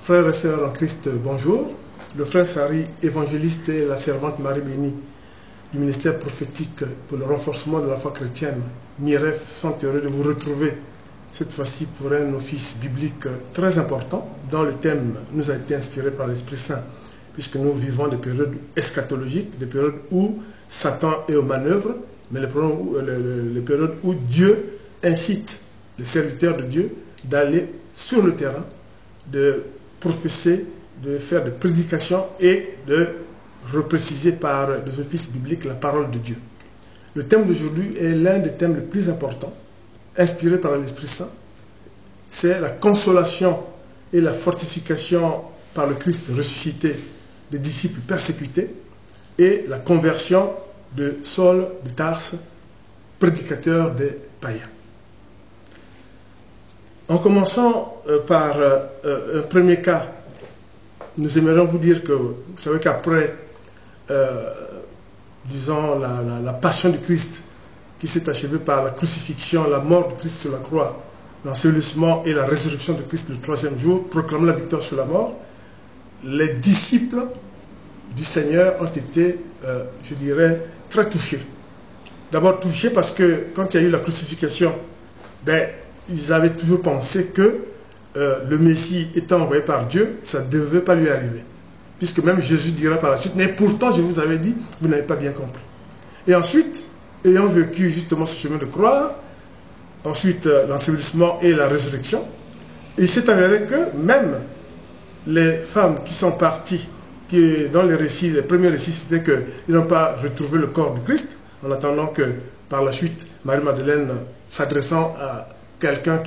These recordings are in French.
Frères et sœurs en Christ, bonjour. Le frère Sari, évangéliste, et la servante Marie Bénie du ministère prophétique pour le renforcement de la foi chrétienne, MIREF, sont heureux de vous retrouver cette fois-ci pour un office biblique très important dont le thème nous a été inspiré par l'Esprit Saint, puisque nous vivons des périodes eschatologiques, des périodes où Satan est aux manœuvres, mais les périodes où Dieu incite les serviteurs de Dieu d'aller sur le terrain, de professer, de faire des prédications et de repréciser par des offices bibliques la parole de Dieu. Le thème d'aujourd'hui est l'un des thèmes les plus importants, inspiré par l'Esprit Saint. C'est la consolation et la fortification par le Christ ressuscité des disciples persécutés et la conversion de Saul de Tarse, prédicateur des païens. En commençant par un premier cas, nous aimerions vous dire que, vous savez qu'après, disons, la passion du Christ, qui s'est achevée par la crucifixion, la mort du Christ sur la croix, l'ensevelissement et la résurrection de Christ le troisième jour, proclamant la victoire sur la mort, les disciples du Seigneur ont été, je dirais, très touchés. D'abord touchés parce que quand il y a eu la crucifixion, ils avaient toujours pensé que le Messie étant envoyé par Dieu, ça ne devait pas lui arriver. Puisque même Jésus dira par la suite, mais pourtant je vous avais dit, vous n'avez pas bien compris. Et ensuite, ayant vécu justement ce chemin de croix, ensuite l'ensevelissement et la résurrection, il s'est avéré que même les femmes qui sont parties, qui dans les récits, les premiers récits, c'était qu'ils n'ont pas retrouvé le corps du Christ, en attendant que par la suite, Marie-Madeleine, s'adressant à quelqu'un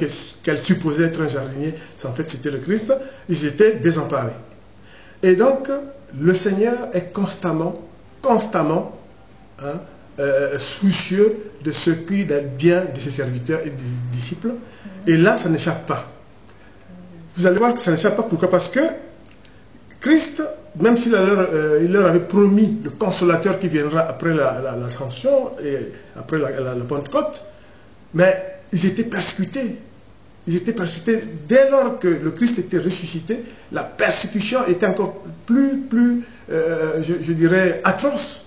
qu'elle supposait être un jardinier, en fait c'était le Christ, ils étaient désemparés. Et donc, le Seigneur est constamment soucieux de ce qui est bien de ses serviteurs et des disciples. Et là, ça n'échappe pas. Vous allez voir que ça n'échappe pas. Pourquoi? Parce que Christ, même s'il leur avait promis le consolateur qui viendra après l'ascension et après la Pentecôte, mais ils étaient persécutés. Ils étaient persécutés. Dès lors que le Christ était ressuscité, la persécution était encore plus je dirais, atroce.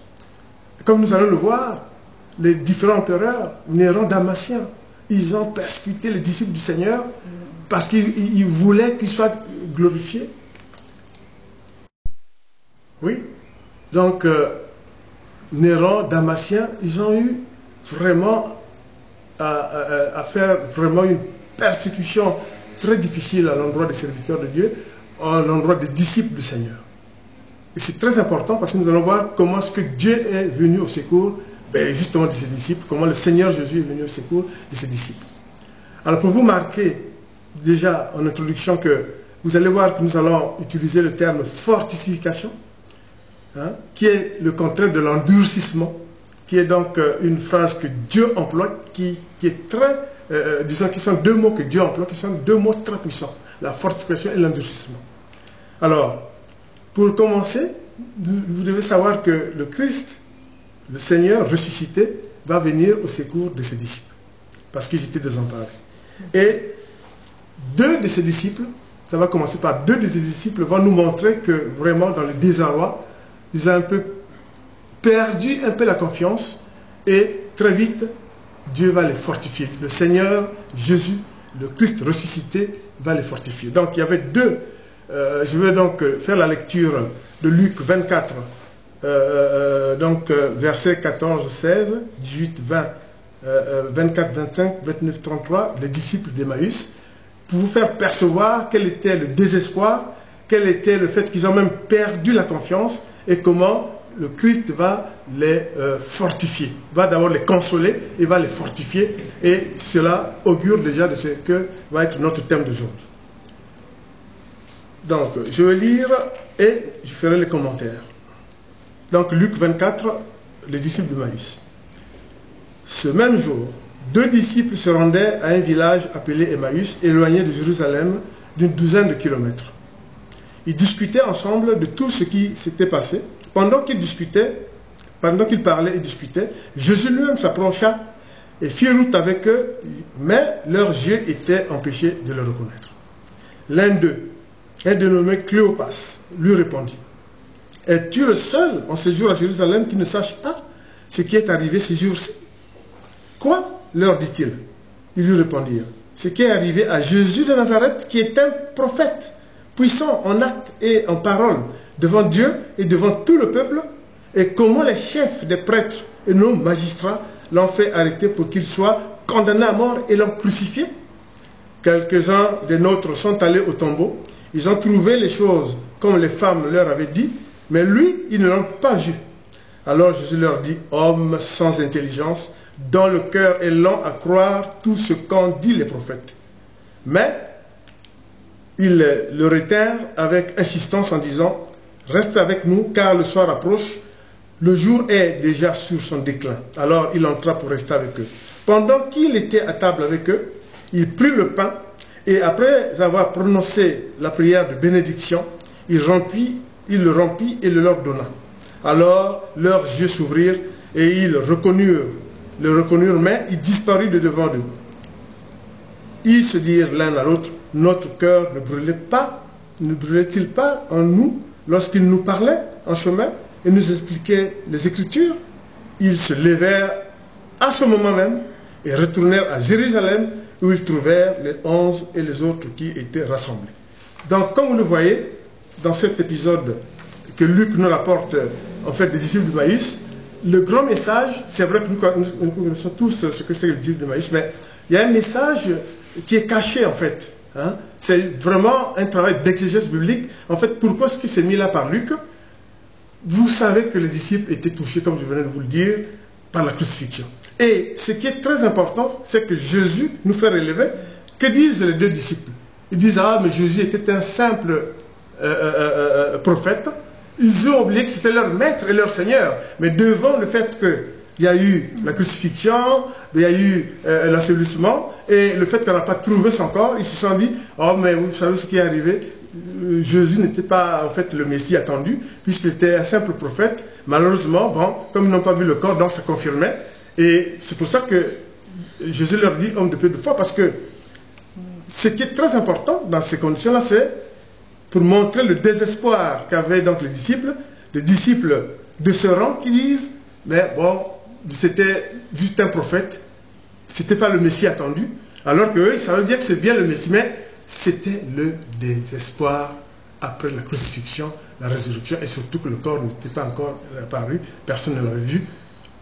Comme nous allons le voir, les différents empereurs, Néron, Damatien, ils ont persécuté les disciples du Seigneur parce qu'ils voulaient qu'ils soient glorifiés. Oui. Donc, Néron, Damatien, ils ont eu vraiment à faire vraiment une persécution très difficile à l'endroit des serviteurs de Dieu, à l'endroit des disciples du Seigneur. Et c'est très important parce que nous allons voir comment est-ce que Dieu est venu au secours justement de ses disciples, comment le Seigneur Jésus est venu au secours de ses disciples. Alors pour vous marquer déjà en introduction que vous allez voir que nous allons utiliser le terme fortification, qui est le contraire de l'endurcissement, qui est donc une phrase que Dieu emploie, qui est très, disons, qui sont deux mots que Dieu emploie, qui sont deux mots très puissants, la fortification et l'endurcissement. Alors, pour commencer, vous devez savoir que le Christ, le Seigneur ressuscité, va venir au secours de ses disciples, parce qu'ils étaient désemparés. Et deux de ses disciples, ça va commencer par deux de ses disciples, vont nous montrer que vraiment dans le désarroi, ils ont un peu perdu la confiance et très vite, Dieu va les fortifier. Le Seigneur Jésus, le Christ ressuscité, va les fortifier. Donc il y avait deux. Je vais donc faire la lecture de Luc 24, versets 14, 16, 18, 20, 24, 25, 29, 33, les disciples d'Emmaüs, pour vous faire percevoir quel était le désespoir, quel était le fait qu'ils ont même perdu la confiance et comment le Christ va les fortifier, va d'abord les consoler et va les fortifier. Et cela augure déjà de ce que va être notre thème d'aujourd'hui. Donc, je vais lire et je ferai les commentaires. Donc, Luc 24, les disciples d'Emmaüs. Ce même jour, deux disciples se rendaient à un village appelé Emmaüs, éloigné de Jérusalem d'une douzaine de kilomètres. Ils discutaient ensemble de tout ce qui s'était passé. Pendant qu'ils parlaient et discutaient, Jésus lui-même s'approcha et fit route avec eux, mais leurs yeux étaient empêchés de le reconnaître. L'un d'eux, un dénommé Cléopas lui répondit, es-tu le seul en séjour à Jérusalem qui ne sache pas ce qui est arrivé ces jours-ci? Quoi? Leur dit-il. Ils lui répondirent, ce qui est arrivé à Jésus de Nazareth, qui est un prophète, puissant en actes et en paroles, devant Dieu et devant tout le peuple, et comment les chefs des prêtres et nos magistrats l'ont fait arrêter pour qu'il soit condamné à mort et l'ont crucifié. Quelques-uns des nôtres sont allés au tombeau, ils ont trouvé les choses comme les femmes leur avaient dit, mais lui, ils ne l'ont pas vu. Alors Jésus leur dit, hommes sans intelligence, dont le cœur est lent à croire tout ce qu'ont dit les prophètes. Mais ils le retinrent avec insistance en disant, reste avec nous car le soir approche, le jour est déjà sur son déclin. Alors il entra pour rester avec eux. Pendant qu'il était à table avec eux, il prit le pain et après avoir prononcé la prière de bénédiction, il le rompit et le leur donna. Alors leurs yeux s'ouvrirent et ils le reconnurent, mais il disparut de devant eux. Ils se dirent l'un à l'autre, notre cœur ne brûlait-il pas en nous lorsqu'il nous parlait en chemin et nous expliquait les Écritures? Ils se levèrent à ce moment même et retournèrent à Jérusalem où ils trouvèrent les 11 et les autres qui étaient rassemblés. Donc, comme vous le voyez, dans cet épisode que Luc nous rapporte, en fait, des disciples de Maïs, le grand message, c'est vrai que nous connaissons tous ce que c'est le disciple de Maïs, mais il y a un message qui est caché, en fait. Hein? C'est vraiment un travail d'exégèse biblique. En fait, pourquoi est-ce qu'il s'est mis là par Luc? Vous savez que les disciples étaient touchés, comme je venais de vous le dire, par la crucifixion. Et ce qui est très important, c'est que Jésus nous fait relever. Que disent les deux disciples? Ils disent, ah, mais Jésus était un simple prophète. Ils ont oublié que c'était leur maître et leur Seigneur. Mais devant le fait qu'il y a eu la crucifixion, il y a eu l'ensevelissement, et le fait qu'on n'a pas trouvé son corps, ils se sont dit, oh, mais vous savez ce qui est arrivé? Jésus n'était pas en fait le Messie attendu, puisqu'il était un simple prophète. Malheureusement, bon, comme ils n'ont pas vu le corps, donc ça confirmait. Et c'est pour ça que Jésus leur dit, homme de peu de foi, parce que ce qui est très important dans ces conditions-là, c'est pour montrer le désespoir qu'avaient donc les disciples de ce rang qui disent, mais bon, c'était juste un prophète, c'était pas le Messie attendu, alors qu'eux, ils savaient bien que c'est bien le Messie, mais c'était le désespoir après la crucifixion, la résurrection, et surtout que le corps n'était pas encore apparu, personne ne l'avait vu,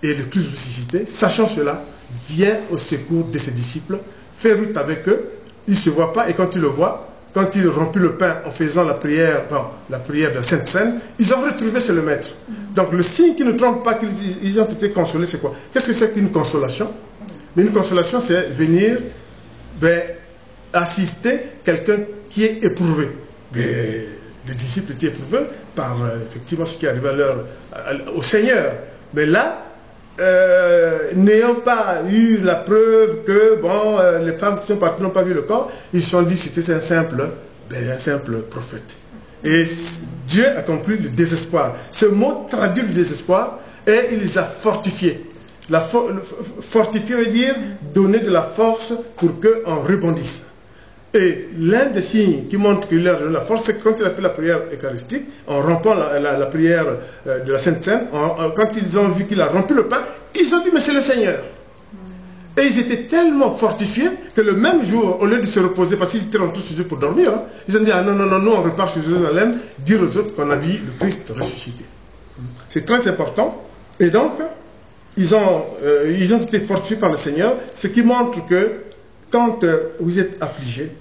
et le Christ ressuscité, sachant cela, vient au secours de ses disciples, fait route avec eux, il ne se voit pas, et quand il le voit, quand il rompit le pain en faisant la prière de la Sainte Seine, ils ont retrouvé c'est le Maître. Donc le signe qui ne trompe pas qu'ils ont été consolés, c'est quoi? Qu'est-ce que c'est qu'une consolation? Mais une consolation, c'est venir assister quelqu'un qui est éprouvé. Mais les disciples étaient éprouvés par effectivement ce qui arrivait au Seigneur. Mais là, n'ayant pas eu la preuve que bon, les femmes qui sont parties n'ont pas vu le corps, ils se sont dit que c'était un simple prophète. Et Dieu a compris le désespoir. Ce mot traduit le désespoir et il les a fortifiés. Fortifier veut dire donner de la force pour qu'on rebondisse. Et l'un des signes qui montre qu'il a donné la force, c'est que quand il a fait la prière eucharistique, en rompant la prière de la Sainte Seine, quand ils ont vu qu'il a rompu le pain, ils ont dit, mais c'est le Seigneur. Et ils étaient tellement fortifiés que le même jour, au lieu de se reposer, parce qu'ils étaient rentrés chez eux pour dormir, hein, ils ont dit, ah non, non, non, nous on repart chez Jérusalem, dire aux autres qu'on a vu le Christ ressuscité. C'est très important. Et donc, ils ont été fortifiés par le Seigneur, ce qui montre que quand vous êtes affligé,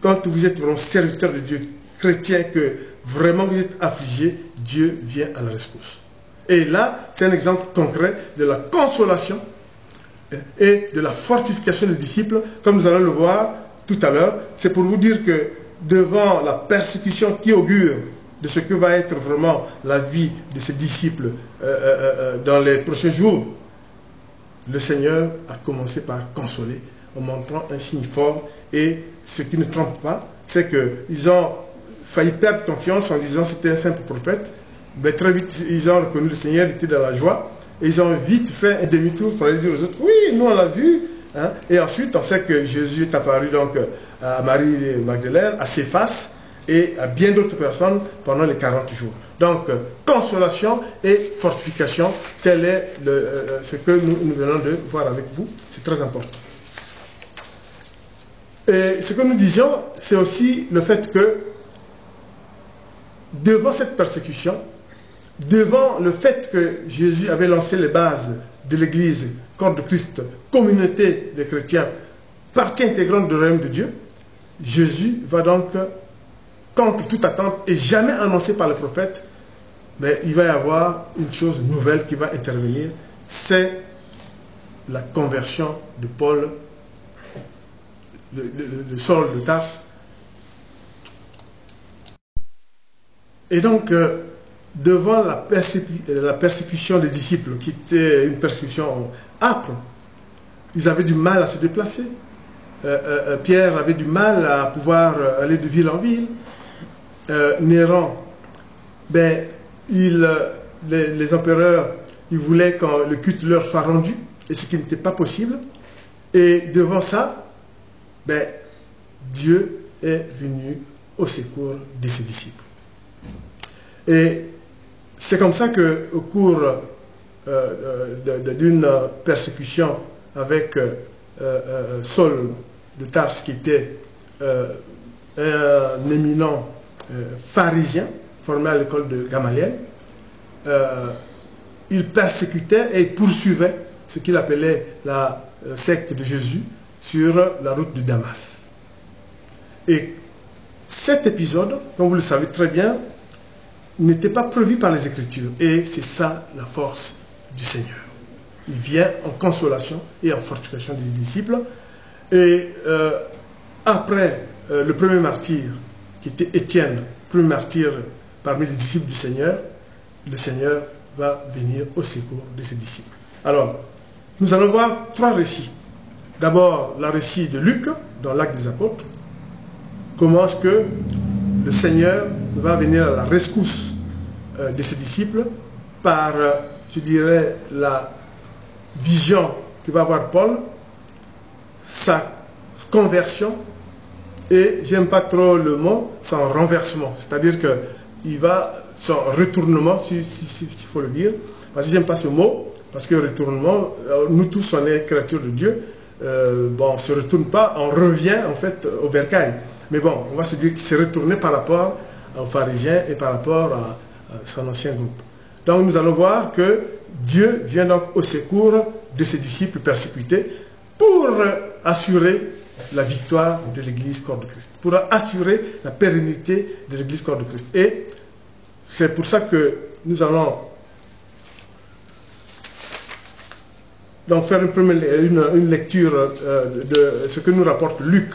quand vous êtes vraiment serviteur de Dieu, chrétien, que vraiment vous êtes affligé, Dieu vient à la rescousse. Et là, c'est un exemple concret de la consolation et de la fortification des disciples, comme nous allons le voir tout à l'heure. C'est pour vous dire que devant la persécution qui augure de ce que va être vraiment la vie de ces disciples dans les prochains jours, le Seigneur a commencé par consoler en montrant un signe fort. Et ce qui ne trompe pas, c'est qu'ils ont failli perdre confiance en disant que c'était un simple prophète. Mais très vite, ils ont reconnu le Seigneur, il était dans la joie. Et ils ont vite fait un demi-tour pour aller dire aux autres, oui, nous on l'a vu. Hein? Et ensuite, on sait que Jésus est apparu donc à Marie Magdalène, à Céphas. et à bien d'autres personnes pendant les 40 jours. Donc, consolation et fortification, tel est ce que nous venons de voir avec vous. C'est très important. Et ce que nous disions, c'est aussi le fait que devant cette persécution, devant le fait que Jésus avait lancé les bases de l'Église, corps de Christ, communauté des chrétiens, partie intégrante du royaume de Dieu, Jésus va donc, contre toute attente et jamais annoncé par le prophète, mais il va y avoir une chose nouvelle qui va intervenir, c'est la conversion de Paul, de Saul de Tarse. Et donc, devant la persécution des disciples, qui était une persécution âpre, ils avaient du mal à se déplacer. Pierre avait du mal à pouvoir aller de ville en ville. Néron, ben, les empereurs, ils voulaient que le culte leur soit rendu, et ce qui n'était pas possible. Et devant ça, ben, Dieu est venu au secours de ses disciples. Et c'est comme ça qu'au cours d'une persécution avec Saul de Tarse, qui était un éminent pharisien, formé à l'école de Gamaliel, il persécutait et poursuivait ce qu'il appelait la secte de Jésus sur la route de Damas. Et cet épisode, comme vous le savez très bien, n'était pas prévu par les Écritures. Et c'est ça la force du Seigneur. Il vient en consolation et en fortification des disciples. Et après le premier martyr, qui était Étienne, premier martyr parmi les disciples du Seigneur, le Seigneur va venir au secours de ses disciples. Alors, nous allons voir trois récits. D'abord, le récit de Luc, dans l'Acte des Apôtres. Comment est-ce que le Seigneur va venir à la rescousse de ses disciples par, je dirais, la vision que va avoir Paul, sa conversion, et j'aime pas trop le mot, son renversement. C'est-à-dire que il va, son retournement, s'il faut le dire, parce que j'aime pas ce mot, parce que retournement, nous tous on est créatures de Dieu, bon, on ne se retourne pas, on revient en fait au bercail. Mais bon, on va se dire qu'il s'est retourné par rapport aux pharisiens et par rapport à son ancien groupe. Donc nous allons voir que Dieu vient donc au secours de ses disciples persécutés pour assurer la victoire de l'Église corps de Christ, pour assurer la pérennité de l'Église corps de Christ. Et c'est pour ça que nous allons donc faire une lecture de ce que nous rapporte Luc,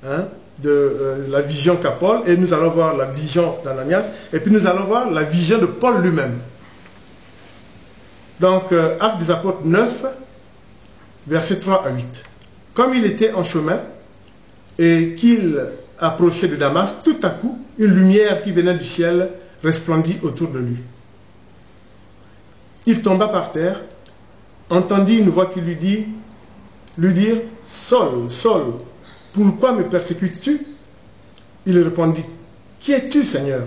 hein, de la vision qu'a Paul, et nous allons voir la vision d'Ananias, et puis nous allons voir la vision de Paul lui-même. Donc, Actes des Apôtres 9, versets 3 à 8. Comme il était en chemin, et qu'il approchait de Damas, tout à coup, une lumière qui venait du ciel resplendit autour de lui. Il tomba par terre, entendit une voix qui lui dire, « Saul, Saul, pourquoi me persécutes-tu » Il répondit, « Qui es-tu, Seigneur »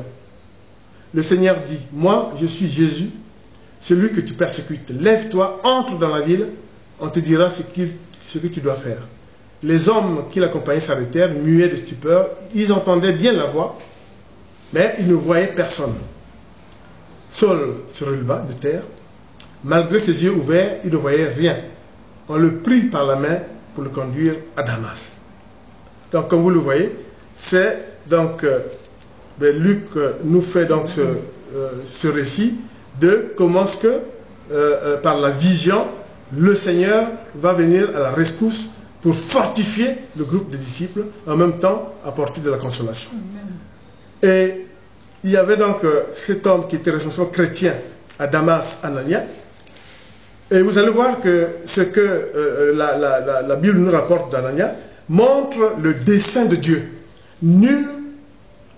Le Seigneur dit, « Moi, je suis Jésus, celui que tu persécutes. Lève-toi, entre dans la ville, on te dira ce que tu dois faire. » Les hommes qui l'accompagnaient s'arrêtèrent, muets de stupeur. Ils entendaient bien la voix, mais ils ne voyaient personne. Saul se releva de terre. Malgré ses yeux ouverts, il ne voyait rien. On le prit par la main pour le conduire à Damas. Donc, comme vous le voyez, c'est donc Luc nous fait donc ce récit de comment est-ce que par la vision, le Seigneur va venir à la rescousse pour fortifier le groupe de disciples, en même temps apporter de la consolation. Et il y avait donc cet homme qui était responsable chrétien à Damas, Ananias. Et vous allez voir que ce que la Bible nous rapporte d'Ananias montre le dessein de Dieu. Nul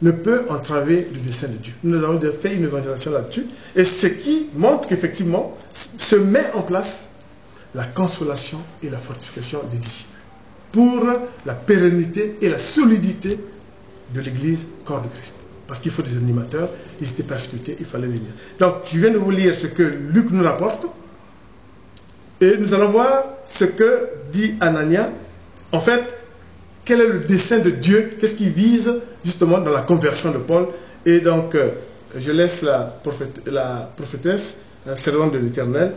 ne peut entraver le dessein de Dieu. Nous avons fait une évangélisation là-dessus. Et ce qui montre qu'effectivement se met en place la consolation et la fortification des disciples pour la pérennité et la solidité de l'église corps de Christ. Parce qu'il faut des animateurs, ils étaient persécutés, il fallait venir. Donc, je viens de vous lire ce que Luc nous rapporte. Et nous allons voir ce que dit Anania. En fait, quel est le dessein de Dieu? Qu'est-ce qu'il vise justement dans la conversion de Paul? Et donc, je laisse la prophétesse, la servante de l'Éternel,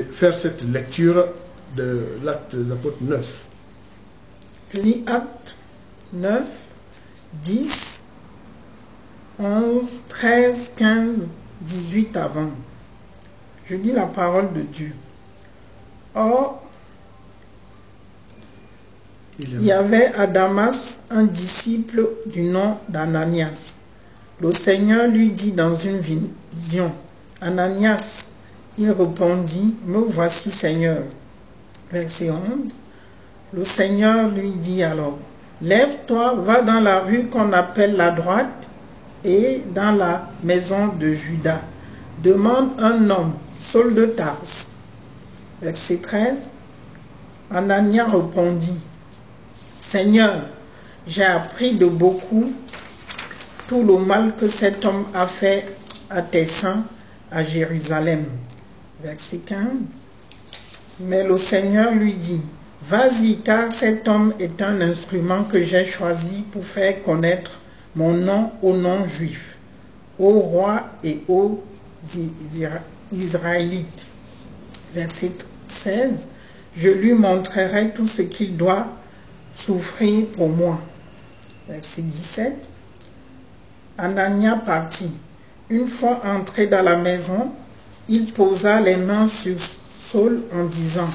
faire cette lecture de l'acte des apôtres 9. Je lis acte 9, 10, 11, 13, 15, 18 avant. Je lis la parole de Dieu. Or, il y avait à Damas un disciple du nom d'Ananias. Le Seigneur lui dit dans une vision, Ananias, il répondit, me voici Seigneur. Verset 11. Le Seigneur lui dit alors, lève-toi, va dans la rue qu'on appelle la droite et dans la maison de Judas. Demande un homme, Saul de Tarse. Verset 13. Anania répondit, Seigneur, j'ai appris de beaucoup tout le mal que cet homme a fait à tes saints à Jérusalem. Verset 15. Mais le Seigneur lui dit, vas-y, car cet homme est un instrument que j'ai choisi pour faire connaître mon nom aux non-juifs, aux rois et aux Israélites. Verset 16. Je lui montrerai tout ce qu'il doit souffrir pour moi. Verset 17. Anania partit. Une fois entré dans la maison, il posa les mains sur Saul en disant,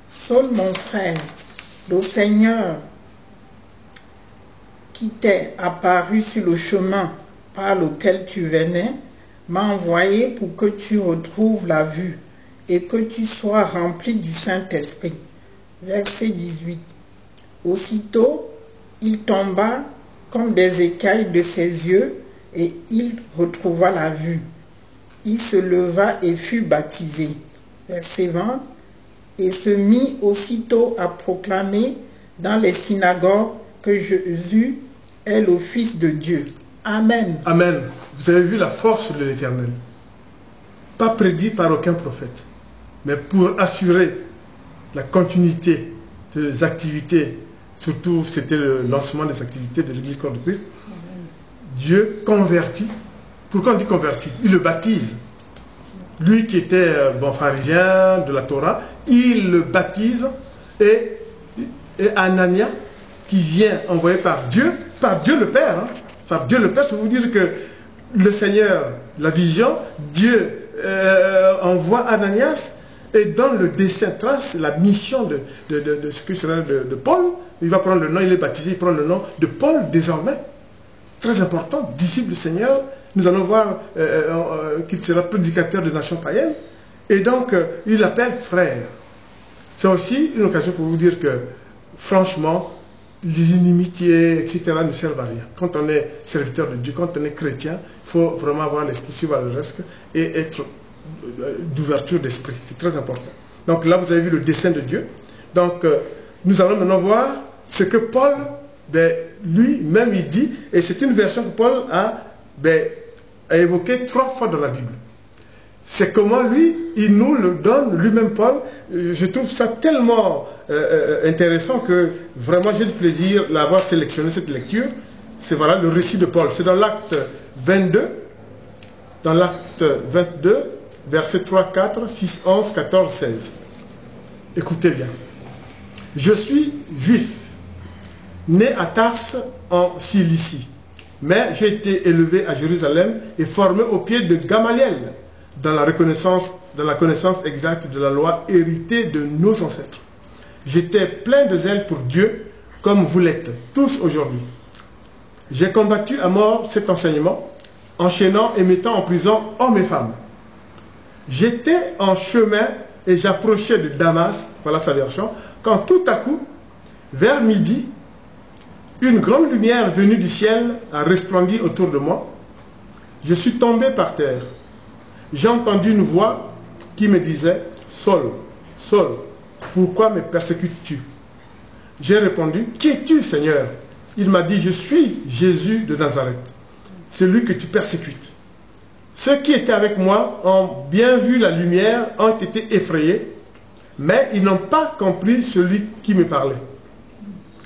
Saul mon frère, le Seigneur qui t'est apparu sur le chemin par lequel tu venais, m'a envoyé pour que tu retrouves la vue et que tu sois rempli du Saint-Esprit. Verset 18. Aussitôt, il tomba comme des écailles de ses yeux et il retrouva la vue. Il se leva et fut baptisé. Verset 20. Et se mit aussitôt à proclamer dans les synagogues que Jésus est le Fils de Dieu. Amen. Amen. Vous avez vu la force de l'Éternel. Pas prédit par aucun prophète, mais pour assurer la continuité des activités, surtout c'était le lancement des activités de l'Église corps de Christ. Dieu convertit. Pourquoi on dit convertit? Il le baptise. Lui qui était pharisien de la Torah, il le baptise et Anania, qui vient envoyé par Dieu le Père, par Dieu le Père, ça veut dire que le Seigneur, la vision, Dieu envoie Ananias et dans le dessein trace la mission de ce que sera de Paul. Il va prendre le nom, il est baptisé, il prend le nom de Paul désormais. Très important, disciple du Seigneur. Nous allons voir qu'il sera prédicateur de nations païennes. Et donc, il l'appelle frère. C'est aussi une occasion pour vous dire que, franchement, les inimitiés, etc. ne servent à rien. Quand on est serviteur de Dieu, quand on est chrétien, il faut vraiment avoir l'esprit chevaleresque et être d'ouverture d'esprit. C'est très important. Donc là, vous avez vu le dessein de Dieu. Donc, nous allons maintenant voir ce que Paul, lui-même, il dit, et c'est une version que Paul a évoqué 3 fois dans la Bible. C'est comment lui, il nous le donne, lui-même Paul. Je trouve ça tellement intéressant que vraiment j'ai le plaisir d'avoir sélectionné cette lecture. C'est voilà le récit de Paul. C'est dans l'acte 22, versets 3, 4, 6, 11, 14, 16. Écoutez bien. Je suis juif, né à Tarse en Cilicie, mais j'ai été élevé à Jérusalem et formé au pied de Gamaliel, dans la connaissance exacte de la loi héritée de nos ancêtres. J'étais plein de zèle pour Dieu, comme vous l'êtes tous aujourd'hui. J'ai combattu à mort cet enseignement, enchaînant et mettant en prison hommes et femmes. J'étais en chemin et j'approchais de Damas, voilà sa version, quand tout à coup, vers midi, une grande lumière venue du ciel a resplendi autour de moi. Je suis tombé par terre. J'ai entendu une voix qui me disait « Saul, Saul, pourquoi me persécutes-tu » J'ai répondu « Qui es-tu, Seigneur » il m'a dit, je suis Jésus de Nazareth, celui que tu persécutes. Ceux qui étaient avec moi ont bien vu la lumière, ont été effrayés, mais ils n'ont pas compris celui qui me parlait.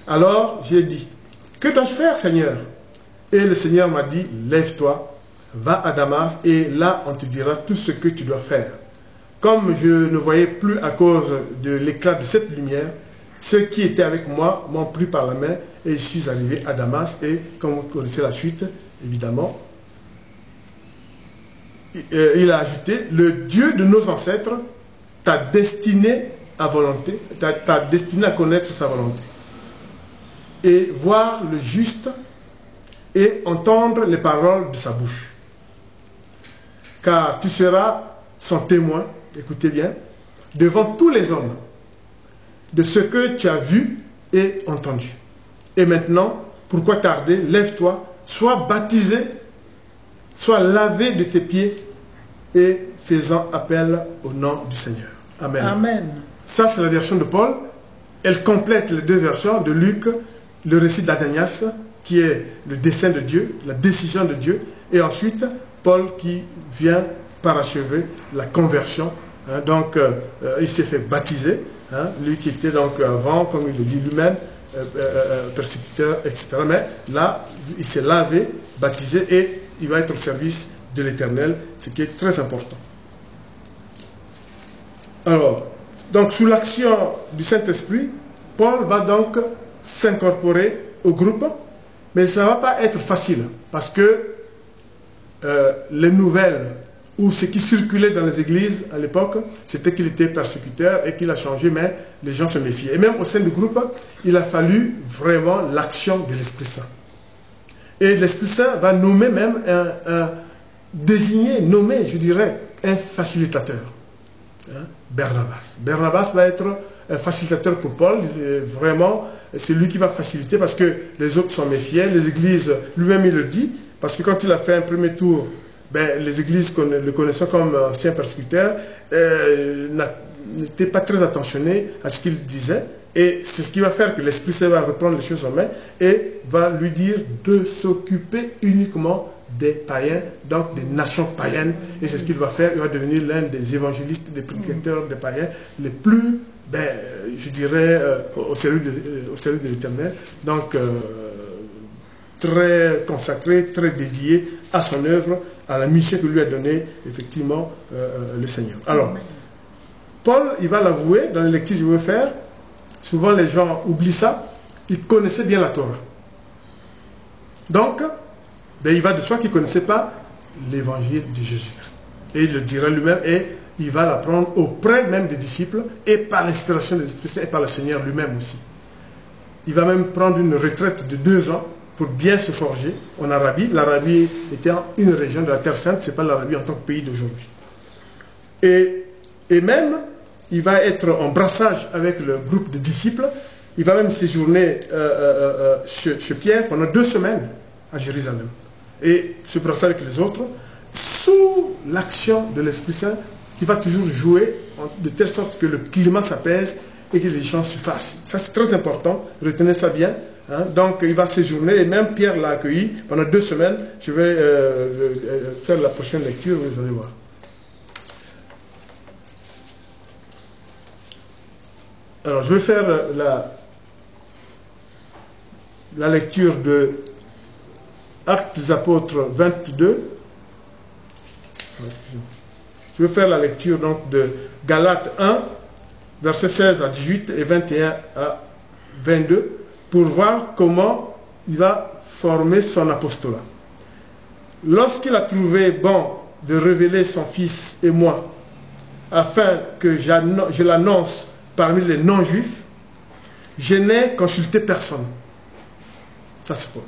Alors j'ai dit, que dois-je faire, Seigneur? Et le Seigneur m'a dit, lève-toi, va à Damas, et là on te dira tout ce que tu dois faire. Comme je ne voyais plus à cause de l'éclat de cette lumière, ceux qui étaient avec moi m'ont pris par la main, et je suis arrivé à Damas, et comme vous connaissez la suite, évidemment, il a ajouté, le Dieu de nos ancêtres t'a destiné à volonté, t'a destiné à connaître sa volonté, et voir le juste et entendre les paroles de sa bouche. Car tu seras son témoin, écoutez bien, devant tous les hommes, de ce que tu as vu et entendu. Et maintenant, pourquoi tarder? Lève-toi, sois baptisé, sois lavé de tes pieds et faisant appel au nom du Seigneur. Amen. Amen. Ça, c'est la version de Paul. Elle complète les deux versions de Luc, le récit d'Ananias, qui est le dessein de Dieu, la décision de Dieu, et ensuite Paul qui vient parachever la conversion. Donc, il s'est fait baptiser, lui qui était donc avant, comme il le dit lui-même, persécuteur, etc. Mais là, il s'est lavé, baptisé, et il va être au service de l'Éternel, ce qui est très important. Alors, donc sous l'action du Saint-Esprit, Paul va donc s'incorporer au groupe, mais ça ne va pas être facile, parce que les nouvelles ou ce qui circulait dans les églises à l'époque, c'était qu'il était persécuteur et qu'il a changé, mais les gens se méfiaient. Et même au sein du groupe, il a fallu vraiment l'action de l'Esprit Saint. Et l'Esprit Saint va nommer même nommer, je dirais, un facilitateur. Barnabas. Barnabas va être un facilitateur pour Paul. Vraiment, c'est lui qui va faciliter parce que les autres sont méfiés. Les églises, lui-même il le dit, parce que quand il a fait un premier tour, les églises le connaissant comme ancien persécuteur n'étaient pas très attentionnées à ce qu'il disait. Et c'est ce qui va faire que l'Esprit Saint va reprendre les choses en main et va lui dire de s'occuper uniquement des païens, donc des nations païennes. Et c'est ce qu'il va faire. Il va devenir l'un des évangélistes, des prédicateurs des païens les plus, je dirais, au service de l'Éternel. Donc, très consacré, très dédié à son œuvre, à la mission que lui a donnée, effectivement, le Seigneur. Alors, Paul, il va l'avouer dans les lectures que je veux faire. Souvent, les gens oublient ça. Il connaissait bien la Torah. Donc, il va de soi qu'il ne connaissait pas l'évangile de Jésus-Christ. Et il le dira lui-même, et il va l'apprendre auprès même des disciples, et par l'inspiration de l'Esprit Saint, et par le Seigneur lui-même aussi. Il va même prendre une retraite de 2 ans pour bien se forger en Arabie. L'Arabie étant une région de la Terre Sainte, ce n'est pas l'Arabie en tant que pays d'aujourd'hui. Et même, il va être en brassage avec le groupe de disciples. Il va même séjourner chez Pierre pendant 2 semaines à Jérusalem. Et se brasser avec les autres, sous l'action de l'Esprit Saint, qui va toujours jouer de telle sorte que le climat s'apaise et que les gens se fassent. Ça, c'est très important. Retenez ça bien. Donc, il va séjourner, et même Pierre l'a accueilli pendant 2 semaines. Je vais faire la prochaine lecture, vous allez voir. Alors, je vais faire la lecture de Actes des Apôtres 22. Je vais faire la lecture donc de Galates 1, versets 16 à 18 et 21 à 22, pour voir comment il va former son apostolat. Lorsqu'il a trouvé bon de révéler son Fils et moi, afin que je l'annonce parmi les non-juifs, je n'ai consulté personne. Ça c'est Paul.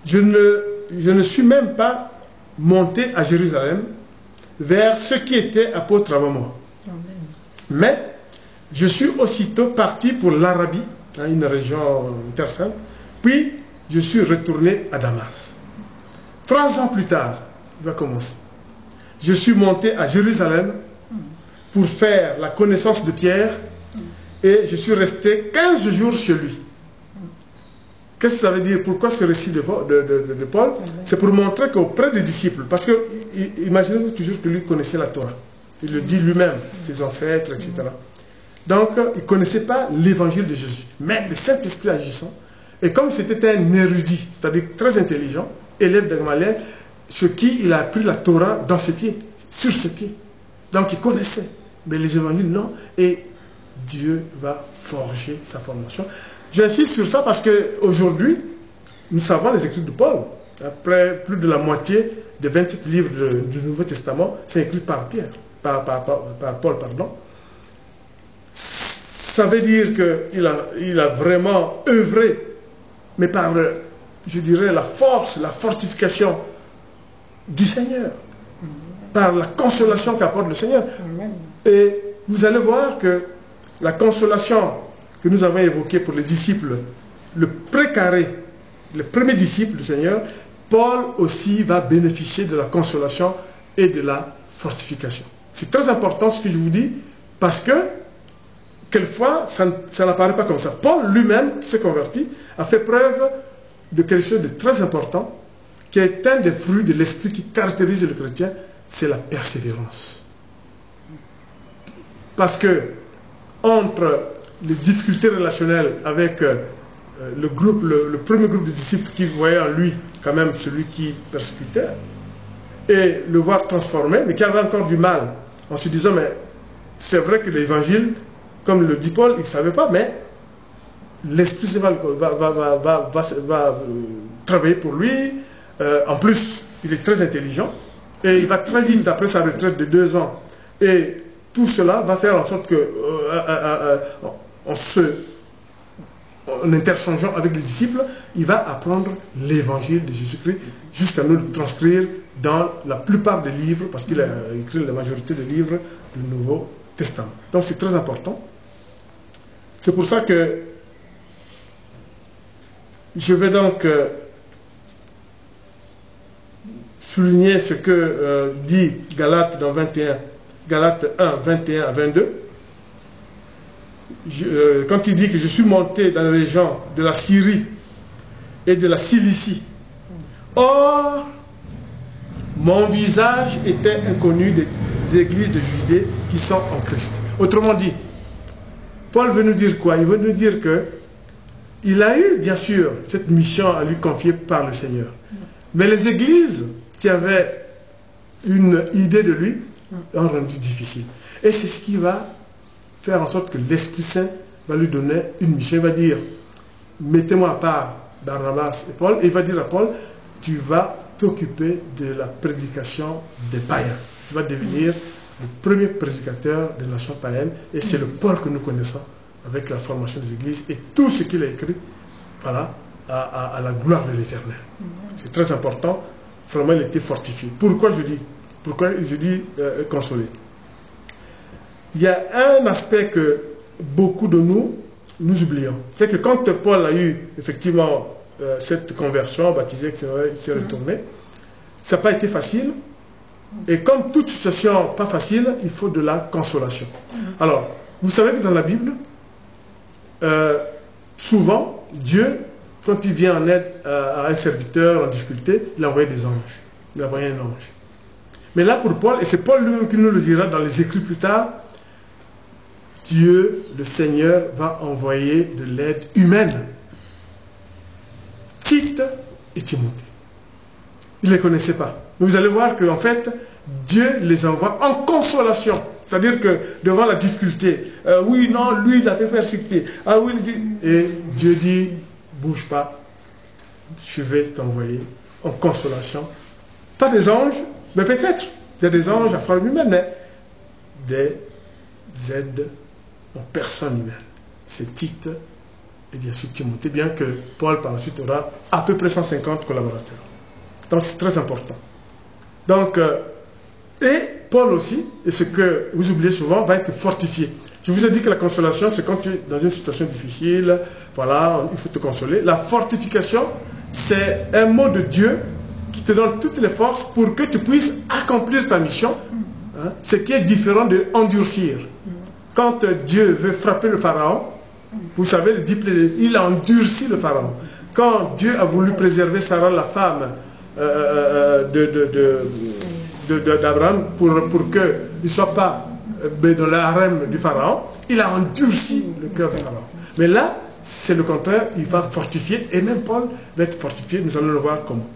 Je ne suis même pas monté à Jérusalem vers ceux qui étaient apôtres avant moi. Amen. Mais je suis aussitôt parti pour l'Arabie, une région, une terre sainte, puis je suis retourné à Damas. 3 ans plus tard, il va commencer. Je suis monté à Jérusalem pour faire la connaissance de Pierre et je suis resté 15 jours chez lui. Qu'est-ce que ça veut dire? Pourquoi ce récit de Paul? C'est pour montrer qu'auprès des disciples, parce que imaginez-vous toujours que lui connaissait la Torah. Il le dit lui-même, ses ancêtres, etc. Donc, il ne connaissait pas l'évangile de Jésus. Mais le Saint-Esprit agissant, et comme c'était un érudit, c'est-à-dire très intelligent, élève de Gamaliel, sur qui il a appris la Torah dans ses pieds, sur ses pieds. Donc, il connaissait. Mais les évangiles, non. Et Dieu va forger sa formation. J'insiste sur ça parce qu'aujourd'hui, nous savons les écrits de Paul. Après plus de la moitié des 27 livres du Nouveau Testament, c'est écrit par Pierre, par Paul, pardon. Ça veut dire qu'il a vraiment œuvré, mais par, je dirais, la force, la fortification du Seigneur, par la consolation qu'apporte le Seigneur. Et vous allez voir que la consolation que nous avons évoquée pour les disciples, le précaré, le premier disciple du Seigneur, Paul aussi va bénéficier de la consolation et de la fortification. C'est très important ce que je vous dis, parce que quelquefois, ça n'apparaît pas comme ça. Paul lui-même, qui s'est converti, a fait preuve de quelque chose de très important, qui est un des fruits de l'esprit qui caractérise le chrétien, c'est la persévérance. Parce que, entre les difficultés relationnelles avec le premier groupe de disciples qui voyaient en lui quand même celui qui persécutait, et le voir transformé, mais qui avait encore du mal, en se disant, mais c'est vrai que l'évangile, comme le dit Paul, il ne savait pas, mais l'Esprit va travailler pour lui. En plus, il est très intelligent, et il va très vite après sa retraite de 2 ans. Et tout cela va faire en sorte que en interchangeant avec les disciples, il va apprendre l'évangile de Jésus-Christ jusqu'à nous le transcrire dans la plupart des livres, parce qu'il a écrit la majorité des livres du Nouveau Testament. Donc c'est très important. C'est pour ça que je vais donc souligner ce que dit Galates dans 21, Galates 1, 21 à 22. Quand il dit que je suis monté dans les régions de la Syrie et de la Cilicie, or mon visage était inconnu des églises de Judée qui sont en Christ. Autrement dit, Paul veut nous dire quoi? Il veut nous dire que il a eu bien sûr cette mission à lui confier par le Seigneur, mais les églises qui avaient une idée de lui ont rendu difficile, et c'est ce qui va faire en sorte que l'Esprit Saint va lui donner une mission. Il va dire, mettez-moi à part Barnabas et Paul, et il va dire à Paul, tu vas t'occuper de la prédication des païens. Tu vas devenir le premier prédicateur des nations païennes, et c'est le Paul que nous connaissons avec la formation des églises et tout ce qu'il a écrit, voilà, à la gloire de l'Éternel. C'est très important. Vraiment, il était fortifié. Pourquoi je dis consolé? Il y a un aspect que beaucoup de nous oublions. C'est que quand Paul a eu effectivement cette conversion, baptisé, etc., il s'est retourné, ça n'a pas été facile. Et comme toute situation pas facile, il faut de la consolation. Alors, vous savez que dans la Bible, souvent, Dieu, quand il vient en aide à un serviteur en difficulté, il a envoyé des anges. Il a envoyé un ange. Mais là, pour Paul, et c'est Paul lui-même qui nous le dira dans les écrits plus tard, Dieu, le Seigneur, va envoyer de l'aide humaine. Tite et Timothée. Ils ne les connaissaient pas. Mais vous allez voir qu'en fait, Dieu les envoie en consolation. C'est-à-dire que devant la difficulté, oui, non, lui, il a fait persécuter. Ah oui, il dit, et Dieu dit, bouge pas, je vais t'envoyer en consolation. Pas des anges, mais peut-être. Il y a des anges à forme humaine, mais des aides en personne humaine. C'est Tite et bien sûr Timothée, bien que Paul par la suite aura à peu près 150 collaborateurs. Donc c'est très important. Donc, et Paul aussi, et ce que vous oubliez souvent, va être fortifié. Je vous ai dit que la consolation, c'est quand tu es dans une situation difficile, voilà, il faut te consoler. La fortification, c'est un mot de Dieu qui te donne toutes les forces pour que tu puisses accomplir ta mission, hein, ce qui est différent de endurcir. Quand Dieu veut frapper le pharaon, vous savez, il a endurci le pharaon. Quand Dieu a voulu préserver Sarah, la femme d'Abraham, pour qu'il ne soit pas dans le harem du Pharaon, il a endurci le cœur du Pharaon. Mais là, c'est le contraire, il va fortifier, et même Paul va être fortifié, nous allons le voir comment.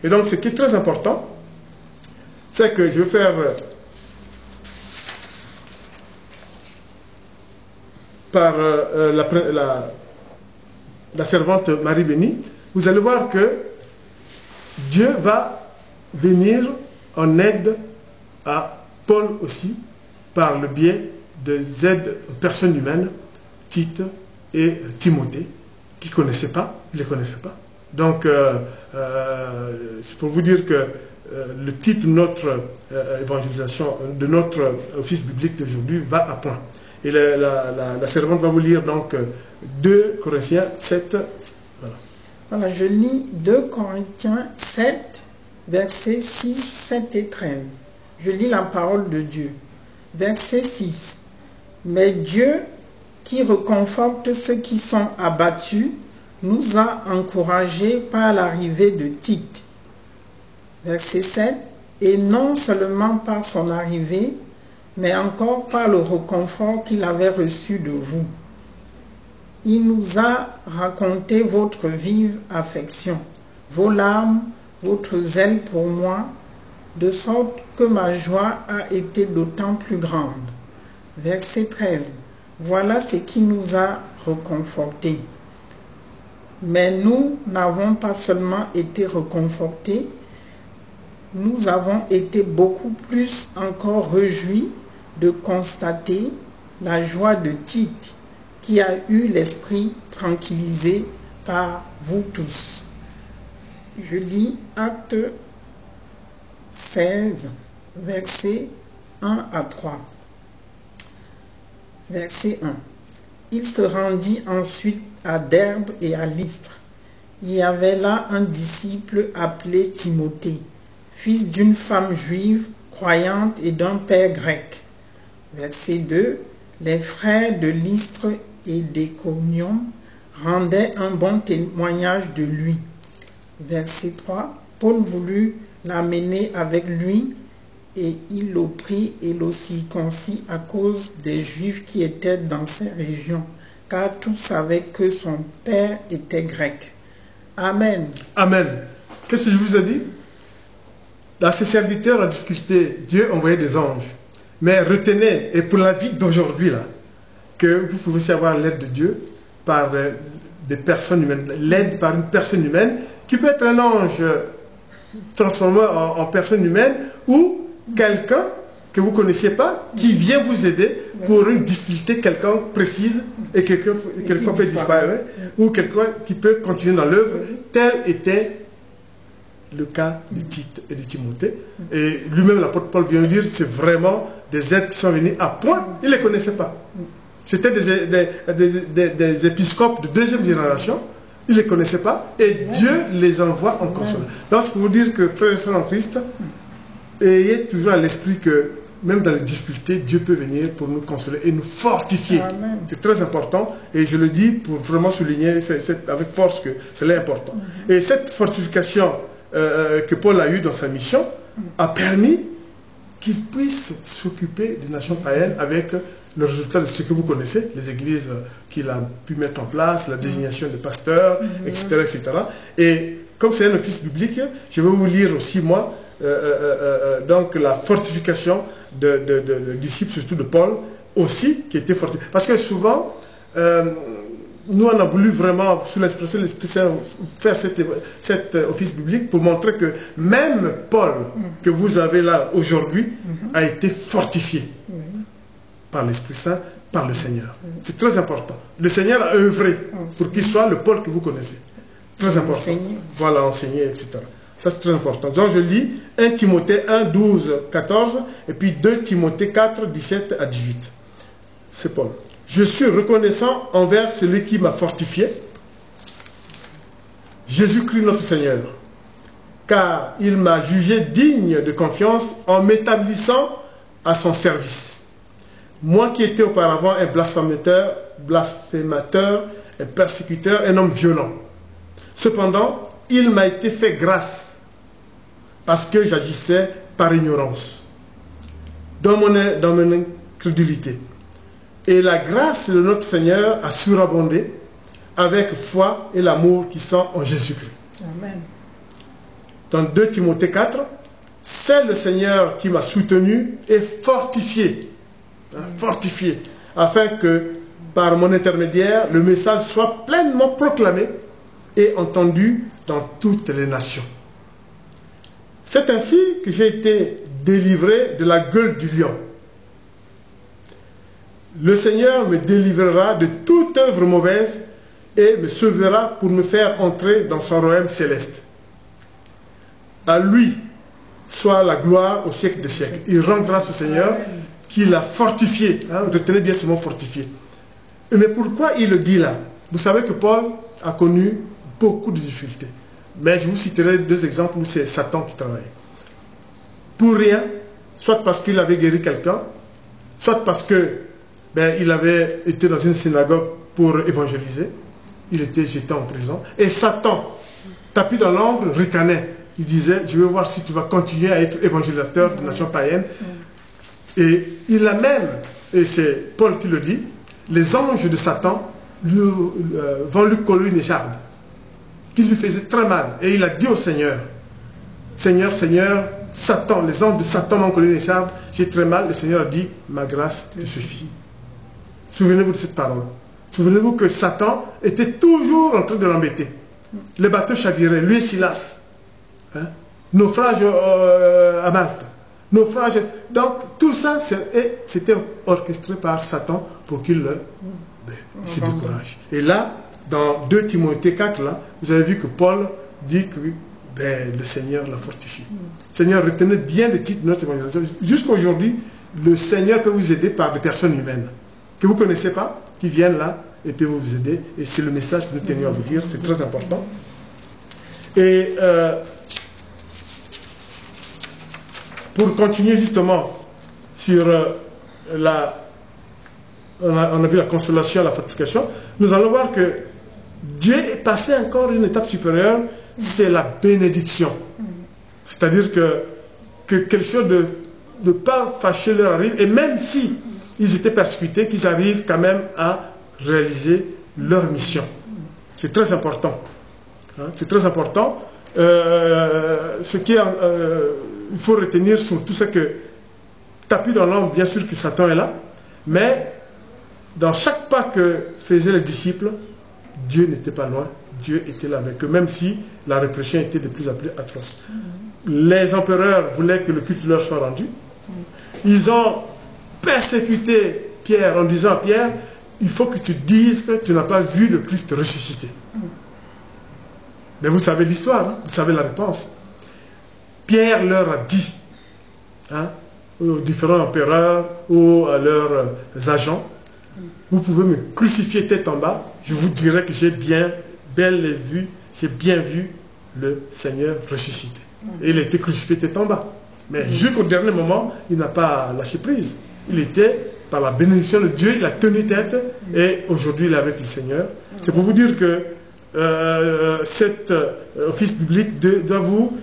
Et donc, ce qui est très important, c'est que je vais faire par la servante Marie Bénie, vous allez voir que Dieu va venir en aide à Paul aussi, par le biais des aides aux personnes humaines, Tite et Timothée, qui ne connaissaient pas, ils ne les connaissaient pas. Donc, c'est pour vous dire que le titre de notre évangélisation, de notre office biblique d'aujourd'hui va à point. Et la servante va vous lire donc 2 Corinthiens 7. Voilà. Voilà, je lis 2 Corinthiens 7, versets 6, 7 et 13. Je lis la parole de Dieu. Verset 6. Mais Dieu, qui réconforte ceux qui sont abattus, nous a encouragés par l'arrivée de Tite. Verset 7. Et non seulement par son arrivée, mais encore par le réconfort qu'il avait reçu de vous. Il nous a raconté votre vive affection, vos larmes, votre zèle pour moi, de sorte que ma joie a été d'autant plus grande. Verset 13. Voilà ce qui nous a réconfortés. Mais nous n'avons pas seulement été réconfortés, nous avons été beaucoup plus encore réjouis de constater la joie de Tite, qui a eu l'esprit tranquillisé par vous tous. Je lis Acte 16, versets 1 à 3. Verset 1. Il se rendit ensuite à Derbe et à Lystre. Il y avait là un disciple appelé Timothée, fils d'une femme juive croyante et d'un père grec. Verset 2. Les frères de Lystre et d'Iconium rendaient un bon témoignage de lui. Verset 3. Paul voulut l'amener avec lui et il le prit et le circoncis à cause des Juifs qui étaient dans ces régions, car tous savaient que son père était grec. Amen. Amen. Qu'est-ce que je vous ai dit? Dans ses serviteurs en difficulté, Dieu envoyait des anges. Mais retenez, et pour la vie d'aujourd'hui, là, que vous pouvez savoir l'aide de Dieu par des personnes humaines. L'aide par une personne humaine qui peut être un ange transformé en personne humaine ou quelqu'un que vous ne connaissiez pas qui vient vous aider pour une difficulté quelconque précise et quelquefois peut disparaître ou quelqu'un qui peut continuer dans l'œuvre. Tel était le cas de Tite et de Timothée. Et lui-même, l'apôtre Paul vient de dire, c'est vraiment des aides qui sont venus à point. Il ne les connaissait pas. C'était des épiscopes de deuxième génération. Ils ne les connaissaient pas. Et Dieu les envoie en consolation. Donc, c'est pour vous dire que, frères et sœurs en Christ, ayez toujours à l'esprit que, même dans les difficultés, Dieu peut venir pour nous consoler et nous fortifier. C'est très important. Et je le dis pour vraiment souligner avec force que c'est important. Et cette fortification que Paul a eue dans sa mission a permis qu'il puisse s'occuper des nations païennes avec le résultat de ce que vous connaissez, les églises qu'il a pu mettre en place, la désignation de pasteurs, etc., etc. Et comme c'est un office biblique, je vais vous lire aussi, moi, donc la fortification de disciples, surtout de Paul, aussi, qui était fortifié. Parce que souvent, nous, on a voulu vraiment, sous l'inspiration de l'Esprit Saint, faire cet office biblique pour montrer que même Paul, que vous avez là aujourd'hui, a été fortifié par l'Esprit Saint, par le Seigneur. C'est très important. Le Seigneur a œuvré pour qu'il soit le Paul que vous connaissez. Très important. Voilà, enseigner, etc. Ça, c'est très important. Donc, je lis 1 Timothée 1, 12, 14, et puis 2 Timothée 4, 17 à 18. C'est Paul. Je suis reconnaissant envers celui qui m'a fortifié, Jésus-Christ notre Seigneur, car il m'a jugé digne de confiance en m'établissant à son service. Moi qui étais auparavant un blasphémateur, un persécuteur, un homme violent. Cependant, il m'a été fait grâce parce que j'agissais par ignorance, dans mon incrédulité. Et la grâce de notre Seigneur a surabondé avec foi et l'amour qui sont en Jésus-Christ. Amen. Dans 2 Timothée 4, c'est le Seigneur qui m'a soutenu et fortifié, fortifié, afin que par mon intermédiaire, le message soit pleinement proclamé et entendu dans toutes les nations. C'est ainsi que j'ai été délivré de la gueule du lion. Le Seigneur me délivrera de toute œuvre mauvaise et me sauvera pour me faire entrer dans son royaume céleste. À lui soit la gloire au siècle des siècles. Il rend grâce au Seigneur qui l'a fortifié. Retenez bien ce mot fortifié. Mais pourquoi il le dit là? Vous savez que Paul a connu beaucoup de difficultés. Mais je vous citerai 2 exemples où c'est Satan qui travaille. Pour rien, soit parce qu'il avait guéri quelqu'un, soit parce que il avait été dans une synagogue pour évangéliser. Il était jeté en prison. Et Satan, tapis dans l'ombre, ricanait. Il disait, je vais voir si tu vas continuer à être évangélisateur de nations païennes. Et il a même, et c'est Paul qui le dit, les anges de Satan vont lui coller une écharpe qui lui faisait très mal. Et il a dit au Seigneur, Seigneur, Seigneur, Satan, les anges de Satan m'ont collé une écharpe, j'ai très mal. Le Seigneur a dit, ma grâce te suffit. Souvenez-vous de cette parole. Souvenez-vous que Satan était toujours en train de l'embêter. Les bateaux chaviraient, lui et Silas. Naufrage à Malte. Naufrage. Donc, tout ça, c'était orchestré par Satan pour qu'il se décourage. Et là, dans 2 Timothée 4, là, vous avez vu que Paul dit que le Seigneur l'a fortifié. Seigneur, retenez bien le titre de notre évangélisation. Jusqu'à aujourd'hui, le Seigneur peut vous aider par des personnes humaines que vous ne connaissez pas, qui viennent là et peuvent vous aider. Et c'est le message que nous tenions à vous dire. C'est très important. Et pour continuer justement sur on a vu la consolation, la fortification, nous allons voir que Dieu est passé encore une étape supérieure, c'est la bénédiction. C'est-à-dire que quelque chose de pas fâcheux leur arrive, et même si ils étaient persécutés, qu'ils arrivent quand même à réaliser leur mission. C'est très important. C'est très important. Ce qui il faut retenir surtout, c'est que tapis dans l'ombre, bien sûr que Satan est là, mais dans chaque pas que faisaient les disciples, Dieu n'était pas loin, Dieu était là avec eux, même si la répression était de plus en plus atroce. Les empereurs voulaient que le culte leur soit rendu. Ils ont persécuté Pierre en disant à Pierre, il faut que tu dises que tu n'as pas vu le Christ ressuscité. Mais vous savez l'histoire, vous savez la réponse. Pierre leur a dit, aux différents empereurs ou à leurs agents, vous pouvez me crucifier tête en bas, je vous dirai que j'ai bien vu le Seigneur ressuscité. Et il a été crucifié tête en bas. Mais jusqu'au dernier moment, il n'a pas lâché prise. Il était, par la bénédiction de Dieu, il a tenu tête et aujourd'hui il est avec le Seigneur. C'est pour vous dire que cet office biblique doit vous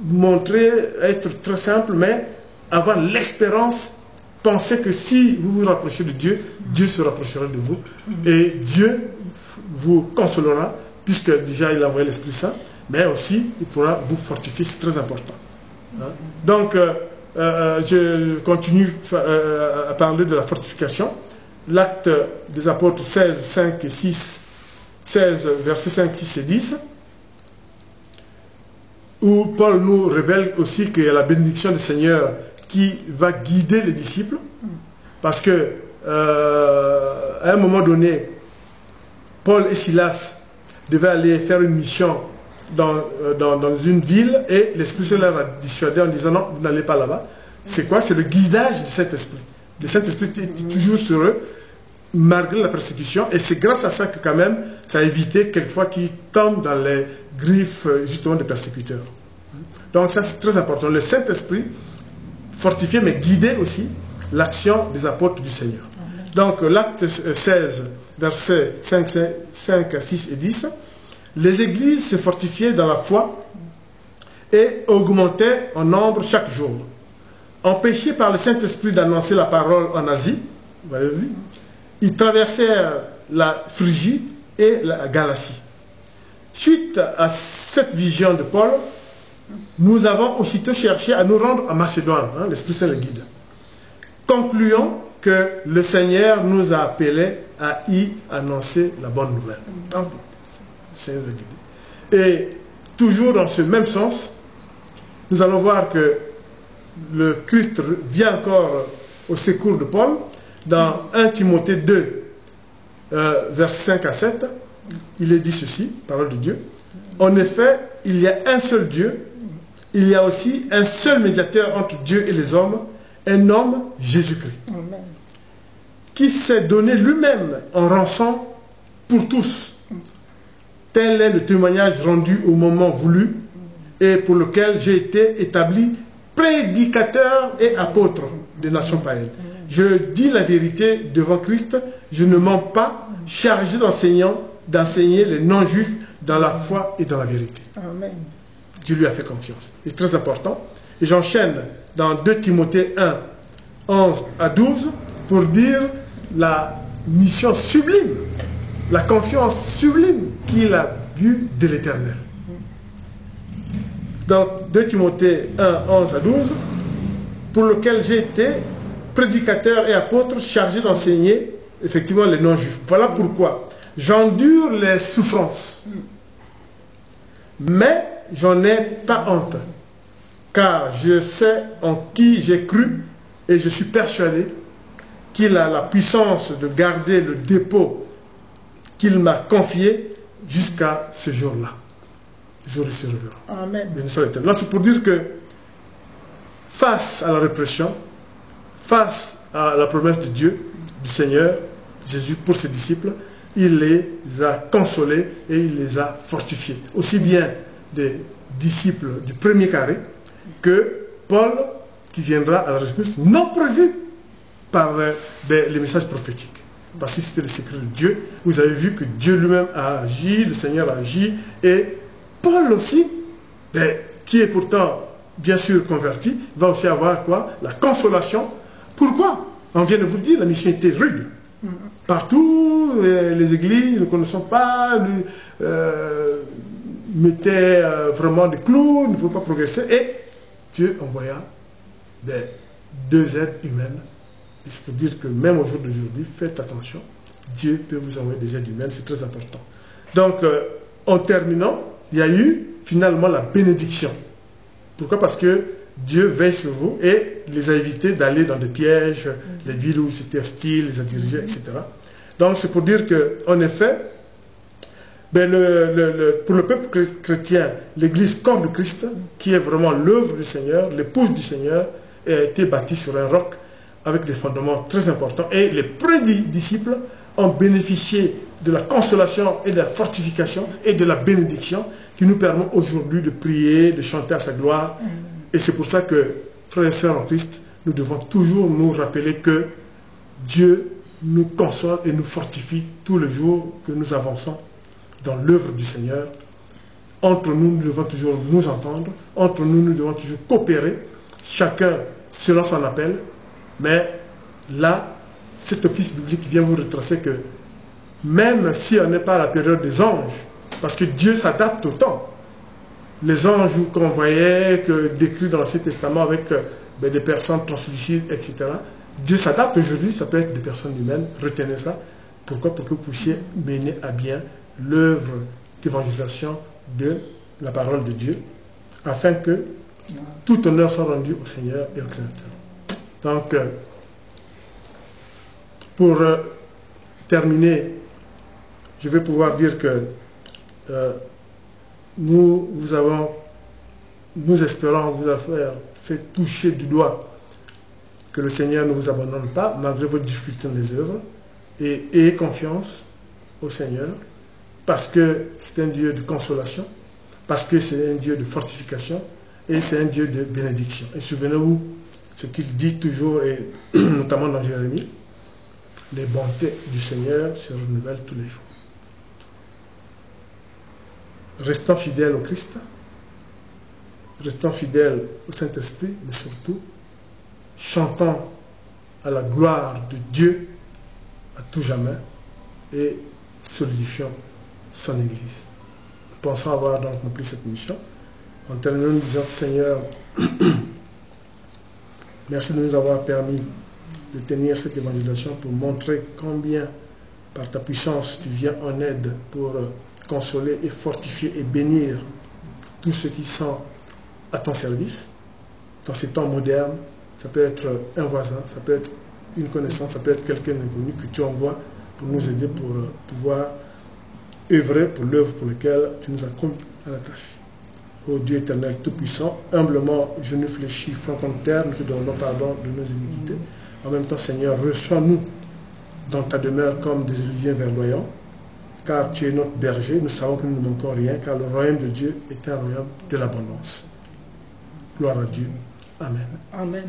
montrer, être très simple, mais avoir l'espérance, penser que si vous vous rapprochez de Dieu, Dieu se rapprochera de vous. Et Dieu vous consolera, puisque déjà il a envoyé l'Esprit Saint, mais aussi il pourra vous fortifier, c'est très important. Donc, je continue à parler de la fortification. L'acte des apôtres 16, 5 et 6, 16, versets 5, 6 et 10, où Paul nous révèle aussi qu'il y a la bénédiction du Seigneur qui va guider les disciples, parce que à un moment donné, Paul et Silas devaient aller faire une mission dans une ville, et l'Esprit Saint leur a dissuadé en disant non, vous n'allez pas là-bas. C'est quoi? C'est le guidage du Saint-Esprit. Le Saint-Esprit est toujours sur eux, malgré la persécution, et c'est grâce à ça que quand même, ça a évité quelquefois qu'ils tombent dans les griffes justement des persécuteurs. Donc ça c'est très important. Le Saint-Esprit fortifié mais guidé aussi l'action des apôtres du Seigneur. Donc l'acte 16, versets 5 à 6 et 10, les églises se fortifiaient dans la foi et augmentaient en nombre chaque jour. Empêchés par le Saint-Esprit d'annoncer la parole en Asie, vous avez vu, ils traversèrent la Phrygie et la Galatie. Suite à cette vision de Paul, nous avons aussitôt cherché à nous rendre à Macédoine, hein, l'Esprit Saint le guide. Concluons que le Seigneur nous a appelés à y annoncer la bonne nouvelle. Donc, le Seigneur le guide. Et toujours dans ce même sens, nous allons voir que le Christ vient encore au secours de Paul dans 1 Timothée 2, versets 5 à 7. Il est dit ceci, parole de Dieu. En effet, il y a un seul Dieu, il y a aussi un seul médiateur entre Dieu et les hommes, un homme, Jésus-Christ, qui s'est donné lui-même en rançon pour tous. Tel est le témoignage rendu au moment voulu et pour lequel j'ai été établi prédicateur et apôtre des nations païennes. Je dis la vérité devant Christ, je ne mens pas, chargé d'enseigner les non-juifs dans la foi et dans la vérité. Amen. Dieu lui a fait confiance. C'est très important. Et j'enchaîne dans 2 Timothée 1, 11 à 12, pour dire la mission sublime, la confiance sublime qu'il a eue de l'Éternel. Donc 2 Timothée 1, 11 à 12, pour lequel j'ai été prédicateur et apôtre chargé d'enseigner effectivement les non-juifs. Voilà pourquoi j'endure les souffrances, mais j'en ai pas honte, car je sais en qui j'ai cru et je suis persuadé qu'il a la puissance de garder le dépôt qu'il m'a confié jusqu'à ce jour-là. Jour de ce révérend. Amen. Là, c'est pour dire que face à la répression, face à la promesse de Dieu, du Seigneur, Jésus pour ses disciples, il les a consolés et il les a fortifiés. Aussi bien des disciples du premier carré que Paul qui viendra à la réponse non prévue par les messages prophétiques. Parce que c'était le secret de Dieu. Vous avez vu que Dieu lui-même a agi, le Seigneur a agi, et Paul aussi, qui est pourtant bien sûr converti, va aussi avoir quoi? La consolation. Pourquoi? On vient de vous le dire, la mission était rude. Partout, les églises ne connaissons pas, mettaient vraiment des clous, ne pouvaient pas progresser. Et Dieu envoya deux aides humaines. Et c'est pour dire que même au jour d'aujourd'hui, faites attention, Dieu peut vous envoyer des aides humaines, c'est très important. Donc, en terminant, il y a eu finalement la bénédiction. Pourquoi? Parce que Dieu veille sur vous et les a évités d'aller dans des pièges, les villes où c'était hostile, les a dirigés, etc. Donc c'est pour dire qu'en effet, pour le peuple chrétien, l'Église corps de Christ, qui est vraiment l'œuvre du Seigneur, l'épouse du Seigneur, a été bâtie sur un roc avec des fondements très importants. Et les premiers disciples ont bénéficié de la consolation et de la fortification et de la bénédiction qui nous permet aujourd'hui de prier, de chanter à sa gloire. Et c'est pour ça que, frères et sœurs en Christ, nous devons toujours nous rappeler que Dieu nous console et nous fortifie tous les jours que nous avançons dans l'œuvre du Seigneur. Entre nous, nous devons toujours nous entendre. Entre nous, nous devons toujours coopérer, chacun selon son appel. Mais là, cet office biblique vient vous retracer que même si on n'est pas à la période des anges, parce que Dieu s'adapte au temps. Les anges qu'on voyait, décrits dans l'Ancien Testament avec des personnes translucides, etc. Dieu s'adapte aujourd'hui, ça peut être des personnes humaines, retenez ça. Pourquoi? Pour que vous puissiez mener à bien l'œuvre d'évangélisation de la parole de Dieu, afin que tout honneur soit rendu au Seigneur et au Créateur. Donc, pour terminer, je vais pouvoir dire que nous espérons vous avoir fait toucher du doigt que le Seigneur ne vous abandonne pas malgré vos difficultés dans les œuvres, et ayez confiance au Seigneur parce que c'est un Dieu de consolation, parce que c'est un Dieu de fortification et c'est un Dieu de bénédiction. Et souvenez-vous ce qu'il dit toujours, et notamment dans Jérémie, les bontés du Seigneur se renouvellent tous les jours. restant fidèles au Christ, restant fidèles au Saint-Esprit, mais surtout chantant à la gloire de Dieu à tout jamais et solidifiant son Église. Nous pensons avoir donc accompli cette mission. En terminant, nous disons, Seigneur, merci de nous avoir permis de tenir cette évangélisation pour montrer combien, par ta puissance, tu viens en aide pour consoler et fortifier et bénir tous ceux qui sont à ton service. Dans ces temps modernes, ça peut être un voisin, ça peut être une connaissance, ça peut être quelqu'un d'inconnu que tu envoies pour nous aider, pour pouvoir œuvrer pour l'œuvre pour laquelle tu nous as commis à la tâche. Ô Dieu éternel, tout-puissant, humblement, genoux fléchis, front contre terre, nous te demandons pardon de nos iniquités. En même temps, Seigneur, reçois-nous dans ta demeure comme des oliviers verdoyants, car tu es notre berger, nous savons que nous ne manquons rien, car le royaume de Dieu est un royaume de l'abondance. Gloire à Dieu. Amen. Amen.